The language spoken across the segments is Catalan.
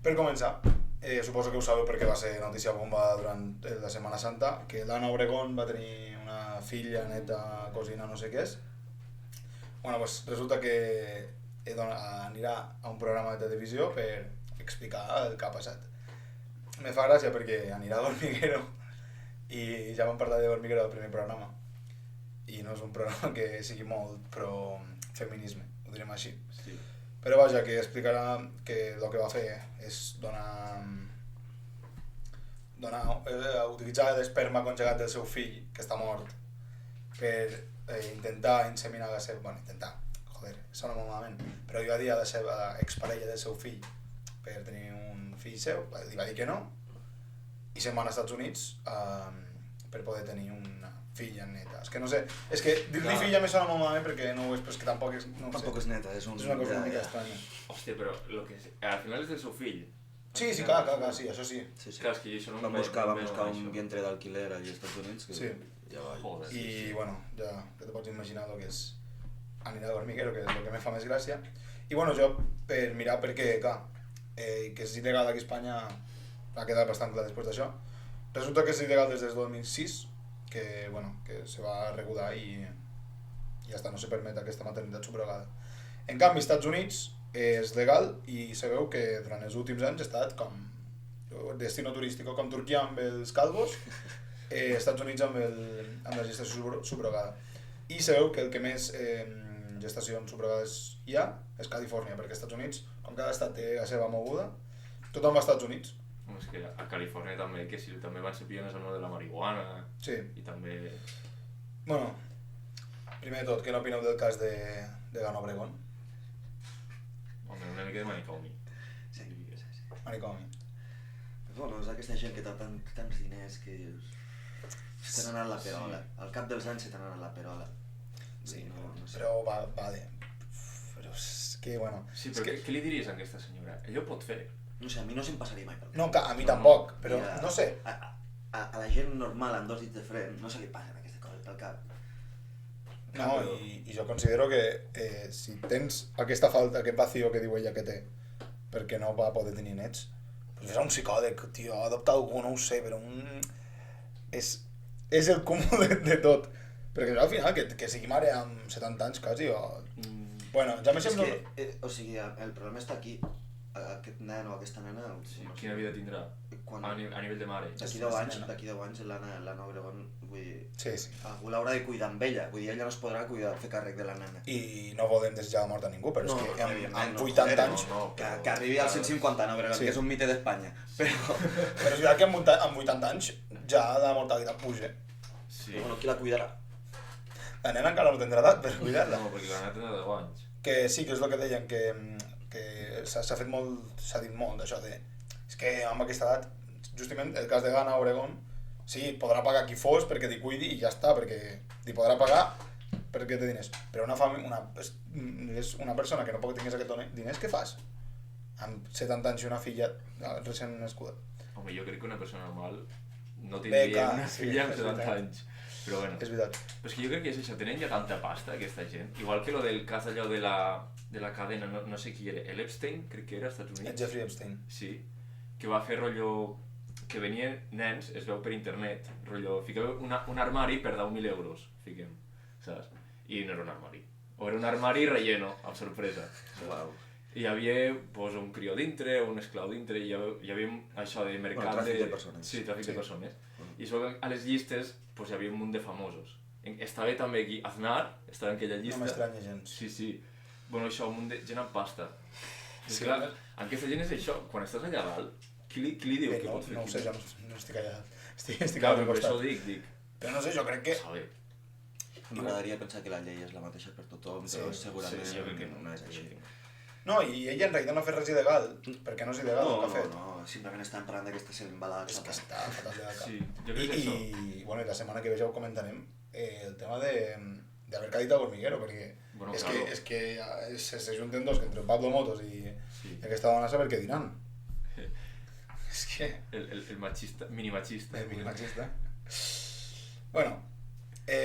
Per començar, suposo que ho sabeu perquè va ser notícia bomba durant la Setmana Santa, que l'Anna Obregón va tenir una filla, neta, cosina, no sé què és. Bueno, pues resulta que anirà a un programa de televisió per explicar el que ha passat. Me fa gràcia perquè anirà a Hormiguero i ja vam parlar de Hormiguero del primer programa i no és un programa que sigui molt pro feminisme, ho direm així. Sí. Però vaja, que explicarà que el que va fer és utilitzar l'esperma congelat del seu fill, que està mort, per intentar inseminar la seva... Bueno, intentar, sona molt malament, però li va dir a la seva exparella del seu fill per tenir un fill seu, li va dir que no, i se'n van als Estats Units per poder tenir una filla neta. És que no sé, és que dir-li filla me sona molt malament perquè no ho és, però és que tampoc és... No tampoc és neta, és una cosa una mica estranya. Hòstia, però al final és del seu fill. Sí, clar, sí, això sí. Clar, és que això no va buscar un vientre d'alquiler als Estats Units que ja va. Joder, I bueno, ja te pots imaginar el que és anirà a Hormiguero, que és el que me fa més gràcia. I bueno, jo per mirar perquè, clar, que és il·legal aquí a Espanya ha quedat bastant clar després d'això. Resulta que és il·legal des del 2006, que se va regular i ja està, no se permet aquesta maternitat subrogada. En canvi, als Estats Units és legal i sabeu que durant els últims anys ha estat com destino turístic, com Turquia amb els calvos, Estats Units amb la gestació subrogada. I sabeu que el que més gestacions subrogades hi ha és Califòrnia, perquè als Estats Units, com cada estat té la seva moguda, tothom va als Estats Units. És que a Califòrnia també, que sí, també van ser pioners en el de la marihuana. Sí. I també... Bueno, primer de tot, què n'opineu del cas de Gana Obregón? Home, una mica de manicomi. Sí. Manicomi. Bueno, és aquesta gent que té tants diners que se t'han anat la perola. Al cap dels anys se t'han anat la perola. Sí, no sé. Però vale. Però és que, bueno... Sí, però què li diries a aquesta senyora? Ella ho pot fer. No sé, a mi no se'm passaria mai pel cap. No, a mi tampoc, però Mira, no sé. A la gent normal amb dos dits de fre no se li passen aquestes coses pel cap. No, i jo considero que si tens aquesta falta, aquest vacío que diu ella que té, perquè no va poder tenir nets, pues és un psicòleg, tio, adopta algú, no ho sé, però és el cúmul de tot. Perquè al final, que sigui mare amb 70 anys quasi, o... Bueno, ja me sembla... O sigui, el problema està aquí. Aquest nen o aquesta nena... Sí, quina vida tindrà? A nivell de mare. D'aquí 10 anys l'Anna Obregón, vull dir... Sí. Algú l'haurà de cuidar amb ella, vull dir, ella no es podrà fer càrrec de la nena. I no volem desitjar la mort a ningú, però és que amb 80 anys... Que arribi als 150 anys, Obregón, que és un mite d'Espanya. Però és veritat que amb 80 anys ja la mortalitat puja. Sí. Però bueno, qui la cuidarà? La nena encara no tindrà edat per cuidar-la. No, perquè la nena tindrà 10 anys. Que sí, que és el que deien, que s'ha fet molt, s'ha dit molt d'això de... És que amb aquesta edat, justament el cas de Gana Obregón, sí, podrà pagar qui fos perquè t'hi cuidi i ja està, perquè t'hi podrà pagar perquè té diners. Però és una persona que no pot tenir aquests diners, què fas? Amb 70 anys i una filla recent nascuda. Home, jo crec que una persona normal no tindria una filla amb 70 anys. Però bueno, és veritat. Però és que jo crec que és això, tenen ja tanta pasta aquesta gent, igual que lo del cas allò de la cadena, no sé qui era, l'Epstein, crec que era als Estats Units. El Jeffrey Epstein. Sí, que va fer rotllo, que venien nens, es veu per internet, rotllo, fiqueu un armari per 10.000 euros, fiquem, saps? I no era un armari, o era un armari relleno, amb sorpresa. Uau. I hi havia pues, un crió dintre, un esclau dintre, i hi havia això de mercat tràfic de persones. Sí, tràfic de persones. I a les llistes pues, hi havia un munt de famosos. Estava també aquí Aznar, estava en aquella llista. No m'estranya gens. Sí. Bueno, això, un munt de gent amb pasta. Sí. Clar, aquesta gent és això, quan estàs allà dalt, qui li diu que pot fer? No ho sé, jo no estic allà. Estic Clar, al per costat. això ho dic. Però no sé, jo crec que... Saber. M'agradaria pensar que la llei és la mateixa per tothom, però segurament sí, jo crec que no és així. No, i ella en realitat no ha fet res il·legal, perquè no és il·legal el que ha fet. No, simplement estan parlant que està sent embalat. És que està fatal de cap. Sí, jo crec que això. I bueno, la setmana que ve ja ho comentarem, el tema d'haver caído a Hormiguero, perquè Bueno, és que se junten dos, entre Pablo Motos i aquesta dona a saber què diran. És que... El machista, minimachista. El minimachista. Bueno,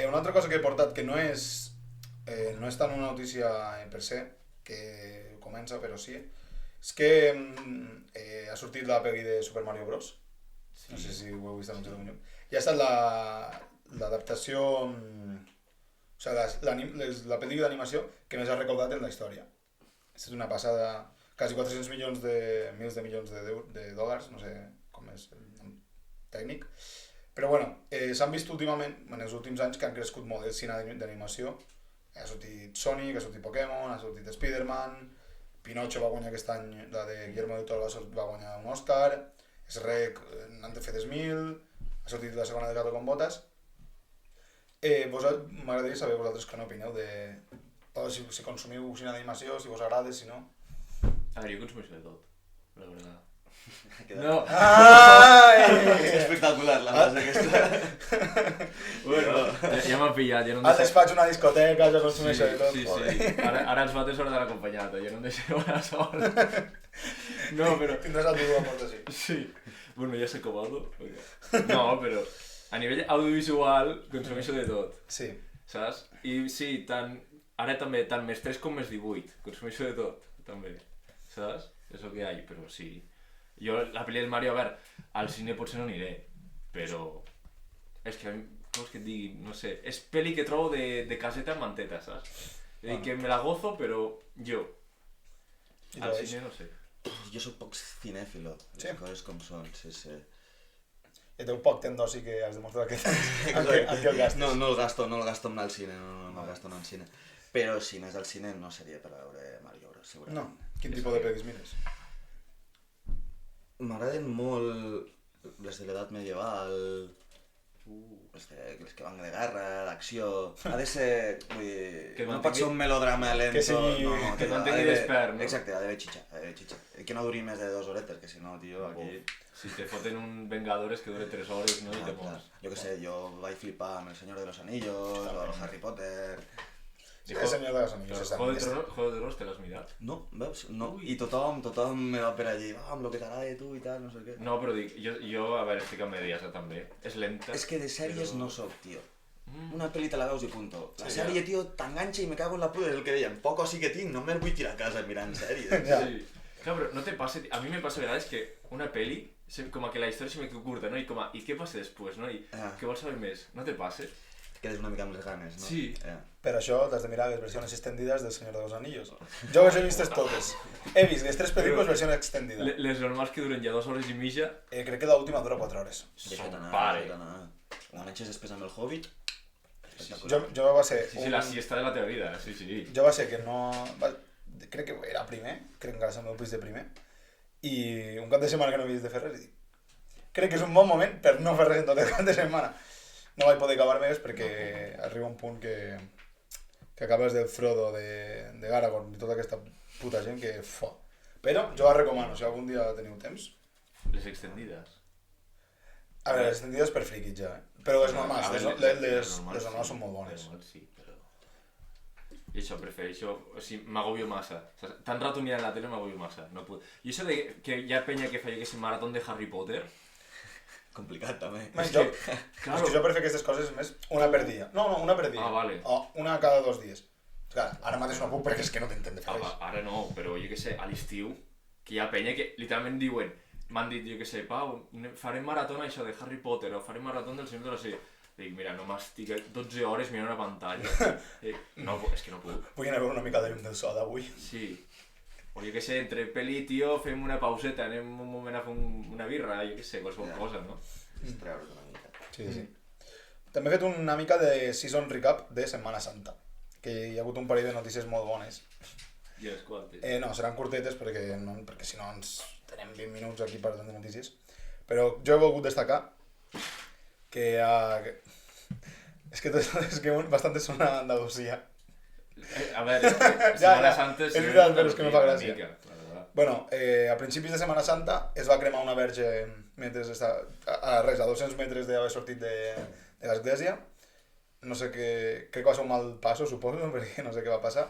una altra cosa que he portat que no és tant una notícia per se, que comença, però sí, És que ha sortit la pel·li de Super Mario Bros. Sí. No sé si ho heu vist en un algun lloc. I ha estat l'adaptació... O sigui, la pel·lícula d'animació que més ha recaudat en la història. És una passada... Quasi 400 milions de milions de dòlars, no sé com és el nom tècnic. Però bueno, s'han vist últimament, en els últims anys, que han crescut molt el cine d'animació. Ha sortit Sonic, ha sortit Pokémon, ha sortit Spider-Man, Pinocho va guanyar aquest any, la de Guillermo del Toro va guanyar un Oscar, Shrek n'han fet 1000, ha sortit la segona de Gato con Botas. M'agradaria saber vosaltres què n'opineu de... si consumiu cine d'animació, si vos agrada, si no... A ver, yo consumo de tot, la verdad. No. No, Espectacular la frase aquesta. bueno, ja m'han pillat, jo no em Al despatx una discoteca, jo consumeixo de tot. Sí, sí. Ara els mates hores de l'acompanyat, jo no em deixeu anar sol. No, però... Tindràs el teu aporta, sí. Sí. Bueno, ja sé com algo. No, però a nivell audiovisual consumeixo de tot, Sí. saps? I sí, ara també, tant més 3 com més 18, consumeixo de tot, també, saps? És el que hi ha, però sí. Jo, la pel·li del Mario, a veure, al cine potser no aniré, però... És que, com és que et digui, no sé, és pel·li que trobo de caseta amb manteta, saps? És dir, que me la gozo, però jo. I Al tu, Eix? cine no sé. Jo soc poc cinèfilo, Sí? les coses com són, sí. I teniu poc temps d'oci que has demostrat que tens. En què el gastes? No el gasto en anar al cine, no el gasto en anar al cine. Però si anés al cine no seria per veure Mario Bros, segurament. No. Quin tipus de pel·lis mires? M'agraden molt les de l'edat medieval, les que van de guerra, d'acció... Ha de ser... Vull dir, Que no mantengui- pot ser un melodrama lento... Que sigui- no, que tio, mantengui ha de- despert, no? Exacte, ha d'haver xitxa. Que no duri més de 2 horetes, que si no, tio, aquí... Si te foten un Vengadores que dure 3 hores, no? I te clar. mors. Jo què sé, jo vaig flipar amb El Senyor de los Anillos, o el Harry Potter... Sí, el senyor de los anillos. Però Juego de Tronos te l'has mirat? No, veus? No. Ui. I tothom me va per allí, amb lo que t'agrada tu i tal, no sé què. No, però dic, jo a veure, estic a medias també. És lenta. És que de sèries però- no soc, tio. Una pel·li te la veus i punto. La Sí, sèrie, tio, t'enganxa i me cago en la puta, és el que dèiem. Poc o sí que tinc, només vull tirar a casa mirant sèries. Ja. Sí. Clar, però no te passa... A mi me passa a vegades que una peli, com a que la història se me queda curta, no? I com a, i què passa després, no? I què vols saber més? No te passa? Quedes una mica amb les ganes, no? Sí. Per això t'has de mirar les versions extendides del Senyor de los Anillos. Jo les he vistes totes. He vist les 3 pel·lícules versió extendida. Les normals que duren ja 2 hores i mitja... Crec que l'última dura 4 hores. Deixa't anar, pare. deixa't anar. Ho enganxes després amb el Hobbit. Jo va ser... Sí, la siesta de la teva vida, sí, sí. Jo va ser que no... Crec que era primer, crec que encara és el meu pis de primer, i un cap de setmana que no he vist de fer res, i dic, crec que és un bon moment per no fer res en tot el cap de setmana. No vaig poder acabar més perquè arriba un punt que acabes del Frodo, de Aragorn i tota aquesta puta gent que... Però jo la recomano, si algun dia teniu temps. Les extendides. A veure, les extendides per friquis ja, però les normals, A veure, les normals sí. són molt bones. Les normals sí, però... I això, prefereixo... O sigui, m'agobio massa. Saps? Tan rato mirant la tele m'agobio massa. No puc... I això de que hi ha penya que fa, jo que sé, marató de Harry Potter... Complicat, també. És que, que claro, jo per fer aquestes coses més una per dia. No, una per dia. Ah, vale. O una cada 2 dies. Clar, ara mateix no puc perquè és que no t'intent de fer res. ara no, però jo que sé, a l'estiu, que hi ha penya que literalment diuen, m'han dit, jo que sé, Pau, farem maratona això de Harry Potter o farem marató del Senyor de la Sèrie. Dic, mira, no m'estic 12 hores mirant una pantalla. No, és que no puc. Vull anar a veure una mica de llum del sol avui. Sí. O jo que sé, entre peli, tio, fem una pauseta, anem un moment a fer una birra, jo que sé, qualsevol cosa, no? Distreure's una mica. Sí. També he fet una mica de season recap de Setmana Santa, que hi ha hagut un parell de notícies molt bones. I les quantes? No, seran curtetes perquè si no ens tenem 20 minuts aquí parlant de notícies. Però jo he volgut destacar que és que bastantes són a Andalusia. A veure, és que Ja, Setmana Santa... és veritat, però és que no fa una gràcia. mica, la verdad. Bueno, a principis de Setmana Santa es va cremar una verge mentre a 200 metres d'haver sortit de l'església. No sé què, crec que va ser un mal passo, suposo, perquè no sé què va passar.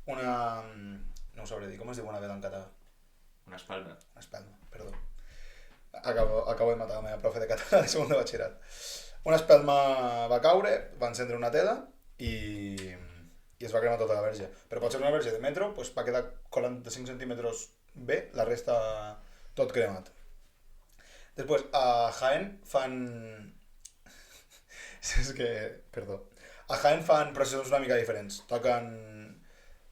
No ho sabré dir, com es diu una vela en català? Una espalda. Una espelma, perdó. Acabo de matar la meva profe de català de segon de batxillerat. Una espelma va caure, va encendre una tela i es va cremar tota la verge. Però pot ser una verge de metro, doncs va quedar 45 centímetres bé, la resta tot cremat. Després, a Jaén fan... és que... Perdó. A Jaén fan processos una mica diferents. Toquen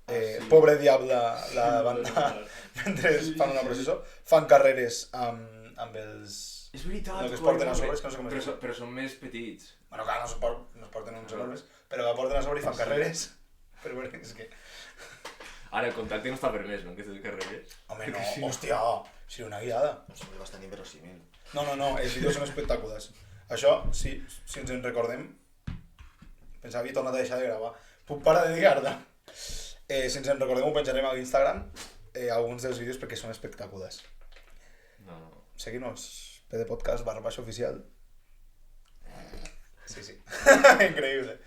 sí. Pobre Diable, la banda, mentre fan una processó. Fan carreres amb els... És veritat, no, que es porten a sobre, que no sé com es diu. però són més petits. Bueno, clar, no es porten uns enormes, però la porten a sobre i fan carreres. Però bueno, és que... Ara, el contacte no està permès, no?, aquestes carreres. Home, no, hòstia, seria una guiada. És bastant inverosímil. No, els vídeos són espectaculars. Això, si ens en recordem, pensava que he tornat a deixar de gravar. Puc parar de dir-te? Si ens en recordem ho penjarem a l'Instagram, alguns dels vídeos perquè són espectaculars. No. Seguim-nos, pdpodcast_oficial. Sí. Increïble.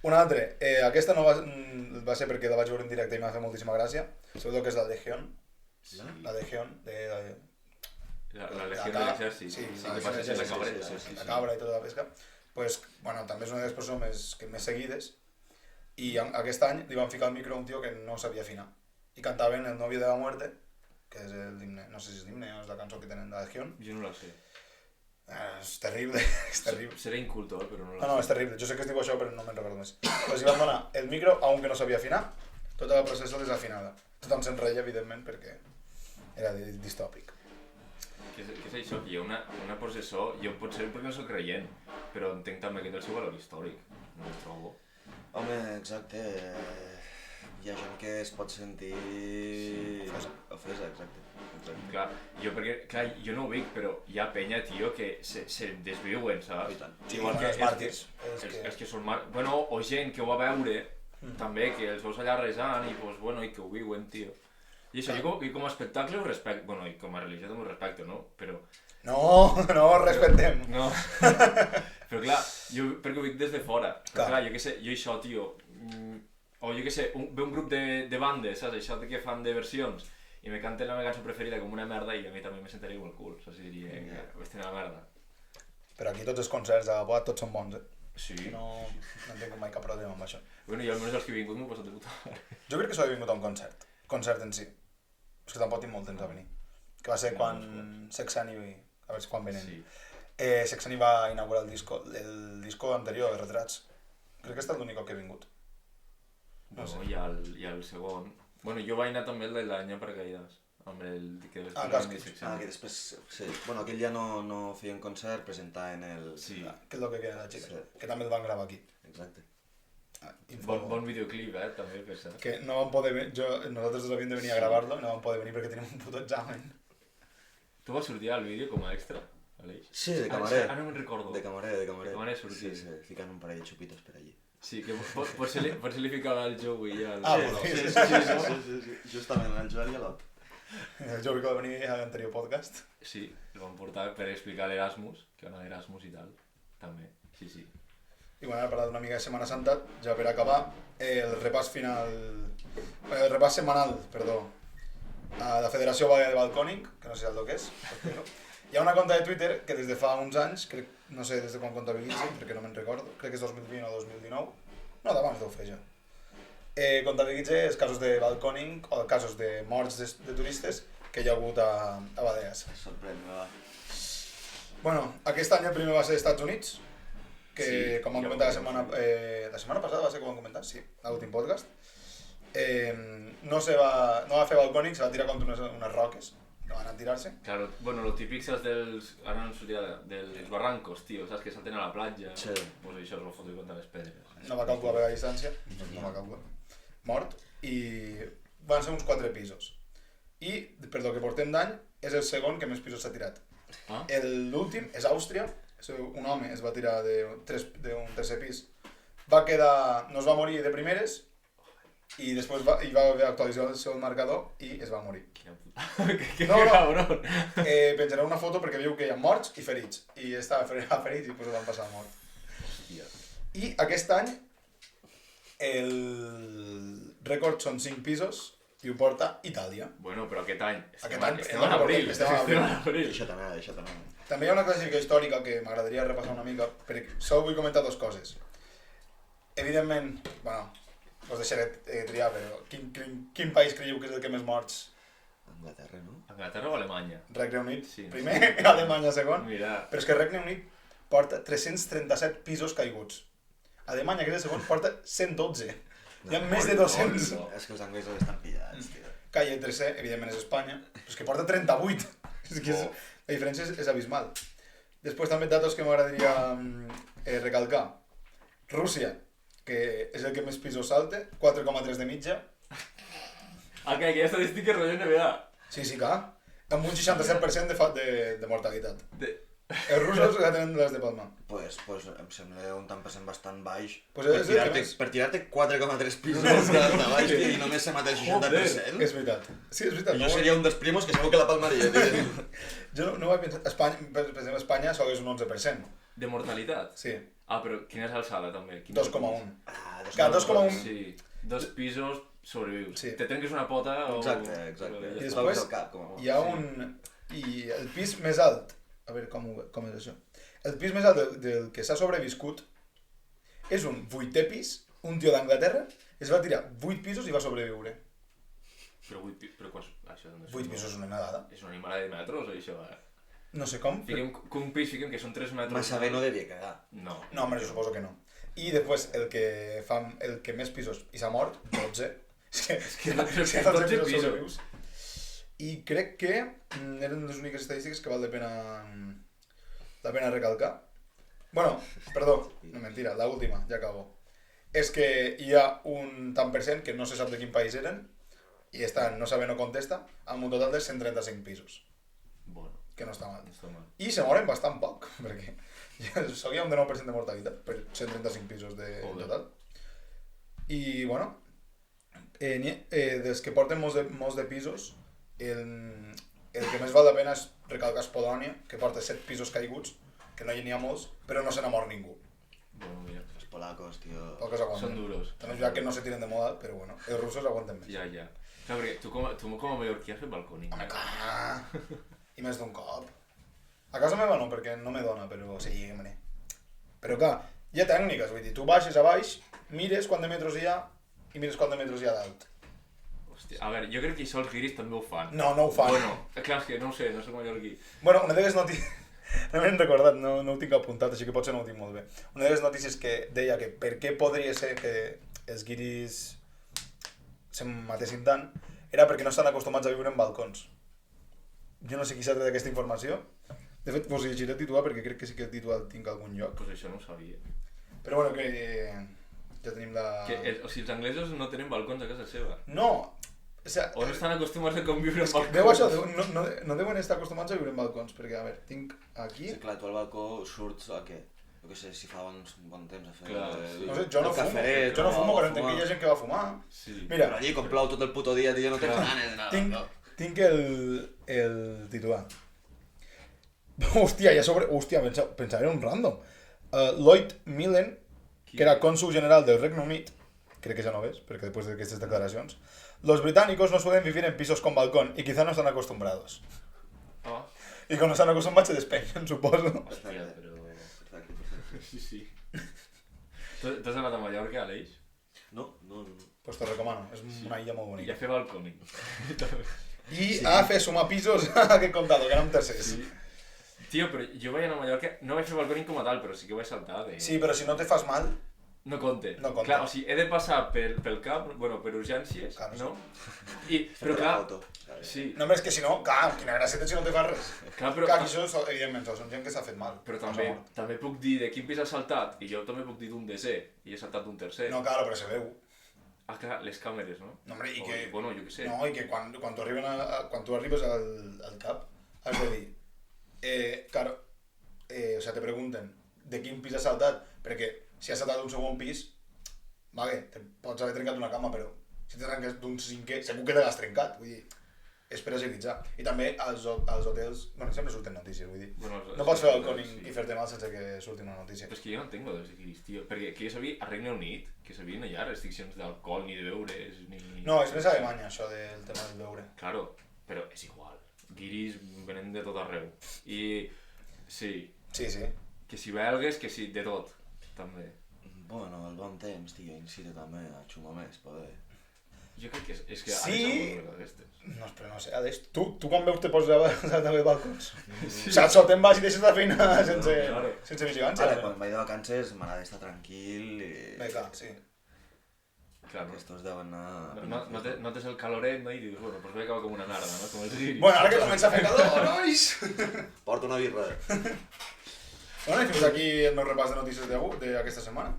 Un altre, aquesta no va ser perquè la vaig veure en directe i m'ha fet moltíssima gràcia. Sobretot que és la Legión. Sí. La Legión de... La Legión de l'Exèrcit. Sí, que passa a ser la cabreta. La cabra i tota la pesca. Pues, bueno, també és una de les persones que més seguides. I aquest any li van ficar al micro a un tio que no sabia afinar. I cantaven El novio de la muerte, que és l'himne, no sé si és l'himne o és la cançó que tenen de la Legión. Jo no la sé. És terrible, és terrible. Seré inculto, però no la sé. No, és terrible. Jo sé que es diu això, però no me'n recordo més. Pues li van donar el micro a un que no sabia afinar, tota la processa desafinada. Tothom se'n reia, evidentment, perquè era distòpic. Què és això? Que hi ha una processó, jo potser perquè no soc creient, però entenc també que té el seu valor històric. No ho trobo. Home, exacte. Hi ha gent que es pot sentir... Ofesa, exacte. Clar, jo no ho dic, però hi ha penya, tio, que se desviuen, saps? I tant. Sí, Igual que els màrtirs. els que són màrtirs. Bueno, o gent que ho va veure, també, que els veus allà resant i, pues, bueno, i que ho viuen, tio. I això, jo com a espectacle ho respecto, bueno, i com a religió també ho respecto, no? Però... No, respectem. No. Però clar, jo perquè ho dic des de fora. Però clar, jo què sé, jo això, tio... O jo què sé, ve un grup de bandes, saps? Això que fan de versions i me canten la meva cançó preferida com una merda i a mi també me sentaria com el cul, saps? I diria que vaig tenir la merda. Però aquí tots els concerts de Boat tots són bons, Sí. No entenc mai cap problema amb això. Bueno, i almenys els que he vingut m'ho he passat de puta mare. Jo crec que s'ho he vingut a un concert en si. És que tampoc tinc molt temps a venir. Que va ser quan Sexani, a veure quan venen. Sí. Sexani va inaugurar el disco anterior, de Retrats. Crec que ha estat l'únic que he vingut. No sé. I el segon... Bueno, jo vaig anar també el de l'any a Paracaïdas, amb el que després Casqui. Que després... Sí. Bueno, aquell ja no feien concert, presentaven el... Sí. Que és el que queda de xica. Sí. Que també el van gravar aquí. Exacte. Bon videoclip, també, per cert. Que no vam poder venir, nosaltres dos havíem de venir a gravar-lo, no vam poder venir perquè tenim un puto examen. Tu vas sortir al vídeo com a extra, Aleix? Sí, de camarer. Ara no me'n recordo. De camarer. De camarer sortir. Sí, ficant un parell de xupitos per allí. Sí, que potser li ficava el Joey i el... Bueno, sí. Justament, el Joel i l'Ot. Jo crec que va venir a l'anterior podcast. Sí, el van portar per explicar l'Erasmus, que va anar d'Erasmus i tal, també, sí. I bueno, ara parlat una mica de Setmana Santa, ja per acabar, el repàs final... El repàs setmanal, perdó, a la Federació Balear de Balcònic, que no sé el que és, hi ha una conta de Twitter que des de fa uns anys, crec, no sé des de quan comptabilitzi, perquè no me'n recordo, crec que és 2020 o 2019, no, d'abans deu fer ja. Comptabilitza els casos de balcòning o casos de morts de turistes que hi ha hagut a Balears. Sorprèn-me, va. Bueno, aquest any el primer va ser als Estats Units, que Sí, com vam ja comentar ho la setmana passada va ser que ho vam comentar, sí, a l'últim podcast. No va fer balcònic, se va tirar contra unes roques, que van a tirar-se. Claro, bueno, lo típic és dels... Ara no em sortirà dels barrancos, tio, saps? Que salten a la platja. Sí. Pues això es va fotre contra les pedres. No va calcular bé la distància, no va calcular. Mort, i van ser uns 4 pisos. I, per lo que portem d'any, és el segon que més pisos s'ha tirat. Ah? L'últim és Àustria, un home es va tirar d'un tercer pis. Va quedar, no es va morir de primeres, i després hi va haver actualització del seu marcador i es va morir. Quina puta... que No. cabron! Penjaré una foto perquè veieu que hi ha morts i ferits. I estava ferit i pues, van passar a mort. Hòstia. I aquest any el rècord són 5 pisos i ho porta Itàlia. Bueno, però aquest any... Aquest any, estem en abril. estem en abril. Deixa't anar. També hi ha una classificació històrica que m'agradaria repassar una mica, perquè sol vull comentar 2 coses. Evidentment, bueno, us deixaré triar, però quin país creieu que és el que més morts Anglaterra, no? Anglaterra o Alemanya? Regne Unit, Sí. primer, Alemanya segon. Mira, Però és que Regne Unit porta 337 pisos caiguts. Alemanya, que és el segon, porta 112. Hi ha més de 200. no. És que els anglesos estan pillats, tio. Que i el tercer, evidentment, és Espanya, però és que porta 38. És que la diferència és abismal. Després també datos que m'agradaria recalcar. Rússia, que és el que més pisos salta, 4,3 de mitja. Que aquella estadística és rotllo NBA. Sí, clar. Amb un 67% de mortalitat. De... Els russos ja tenen les de palma. Pues em sembla un tant per cent bastant baix. Pues és el que més. Per tirar-te 4,3 pisos de baix i només se mata el 60%. És veritat. Sí, és veritat. Jo seria un dels primos que segur que la palmaria, tio. Jo no ho he pensat. Espanya, per exemple, Espanya sol és un 11%. De mortalitat? Sí. Però quina és l'alçada, també? 2,1. Ah, Clar, 2,1. Sí, 2 pisos sobrevius. Sí. Te trenques una pota o... Exacte. I I després el cap, com a molt. hi ha un... I el pis més alt... A veure com és això. El pis més alt del que s'ha sobreviscut és un 8è pis, un tio d'Anglaterra, es va tirar 8 pisos i va sobreviure. Però 8 pisos... Però això d'on és? 8 pisos és una nedada. És una animalada de metros, això, No sé com. Fiquem que un pis, fiquem que són 3 metres... Massa bé no devia cagar. No. No, home, jo suposo que no. I després, el que més pisos, i s'ha mort, 12. És que 12 pisos. sobrevius. I crec que eren les úniques estadístiques que val la pena recalcar. Bueno, perdó, no mentira, la última, ja acabo. És que hi ha un tant per cent que no se sap de quin país eren i estan, no sabe, no contesta, amb un total de 135 pisos, Bueno, que no està mal. no està mal. I se moren bastant poc, perquè hi ha un 19% de mortalitat per 135 pisos de total. I, bueno, des que porten molts de pisos, el que més val la pena és recalcar és Polònia, que porta 7 pisos caiguts, que no hi ha molts, però no se n'ha mort ningú. Bueno, mira. Els polacos, tio. Poques aguanten. Són duros. També és veritat que no se tiren de moda, però bueno, els russos aguanten més. Ja. Clar, perquè tu com a mallorquí has fet balcòning. Home, clar! I més d'un cop. A casa meva no, perquè no me dona, però sí, home. Però clar, hi ha tècniques, vull dir, tu baixes a baix, mires quant de metres hi ha i mires quant de metres hi ha d'alt. Hòstia, a veure, jo crec que això els guiris també ho fan. No ho fan. Bueno, clar, és que no ho sé, no soc mallorquí. Bueno, una de les notícies... No m'he recordat, no ho tinc apuntat, així que potser no ho tinc molt bé. Una de les notícies que deia que per què podria ser que els guiris se matessin tant era perquè no estan acostumats a viure en balcons. Jo no sé qui s'ha tret aquesta informació. De fet, vos llegiré el titular perquè crec que sí que el titular el tinc a algun lloc. Pues això no ho sabia. Però bueno, que ja tenim la... O sigui, els anglesos no tenen balcons a casa seva. No! O sea, O no estan acostumats a conviure en balcons. veu això, no deuen estar acostumats a viure en balcons, perquè, a veure, tinc aquí... Sí, clar, tu al balcó surts a què? Jo què sé, si fa un bon temps a fer... Clar, No sé, jo no fumo, però entenc que hi ha gent que va fumar. Sí. Mira, Però allí, com plou tot el puto dia, tio, no tens ganes de nada. tinc el titular. Hòstia, Hòstia, pensava era un random. Lloyd Millen, que era cònsul general del Regne Unit, crec que ja no ves, perquè després d'aquestes declaracions, los británicos no suelen vivir en pisos con balcón y quizá no están acostumbrados. Ah, Y cuando están acostumbrados se despeñan, suposo. hòstia, però... Perfecte. Sí. T'has anat a Mallorca, Aleix? No. Pues te recomano, és una illa molt I bonica. a fer balcòning. I a fer sumar pisos a aquest comptador, que érem tercers. Sí. Tio, però jo vaig anar a Mallorca, no vaig fer balcòning com a tal, però sí que vaig saltar de... Sí, però si no te fas mal, No compte. No compte. Clar, o sigui, he de passar pel cap, bueno, per urgències, Clar, no? Però clar, sí. no, però és que si no, clar, quina gràcia tens si no te fas res. Clar, però, Clar, que això, evidentment, són gent que s'ha fet mal. però també puc dir de quin pis has saltat, i jo també puc dir d'un desè, i he saltat d'un tercer. No, clar, però se veu. Ah, clar, les càmeres, no? No, hombre, i O, que... bueno, jo què sé. No, i que quan tu arribes al cap, has de dir... Claro, o sea, te pregunten de quin pis has saltat, perquè si has saltat d'un segon pis, vale, te pots haver trencat una cama, però si te trenques d'un cinquè, segur que te l'has trencat, vull dir, és per agilitzar. I també als hotels, bueno, sempre surten notícies, vull dir, Bueno, no pots fer sí. balcòning i fer-te mal sense que surti una notícia. Però és que jo no entenc dels guiris, tio, perquè que jo sabia a Regne Unit que sabia no hi ha restriccions d'alcohol ni de beures ni... No, és més a Alemanya, això del tema del beure. Claro, però és igual. Guiris venen de tot arreu. I sí, Sí, sí. que si belgues, que si de tot, també. Bueno, el bon temps, tio, incita també a xumar més, poder. Jo crec que és que Sí. ara és molt d'aquestes. No, però no sé, Aleix, tu quan veus te pots també balcons? Sí. O sigui, sol te'n vas i deixes la feina Claro. sense vigilància. Ara, quan vaig de vacances m'agrada estar tranquil i... Bé, clar, sí. Claro. Estos deuen anar... Notes el caloret, no? I dius, bueno, pues voy a acabar com una narda, no? Com els guiris. Bueno, ara que comença a fer calor, nois! Porta una birra. Bueno, i fins aquí el meu repàs de notícies d'aquesta setmana.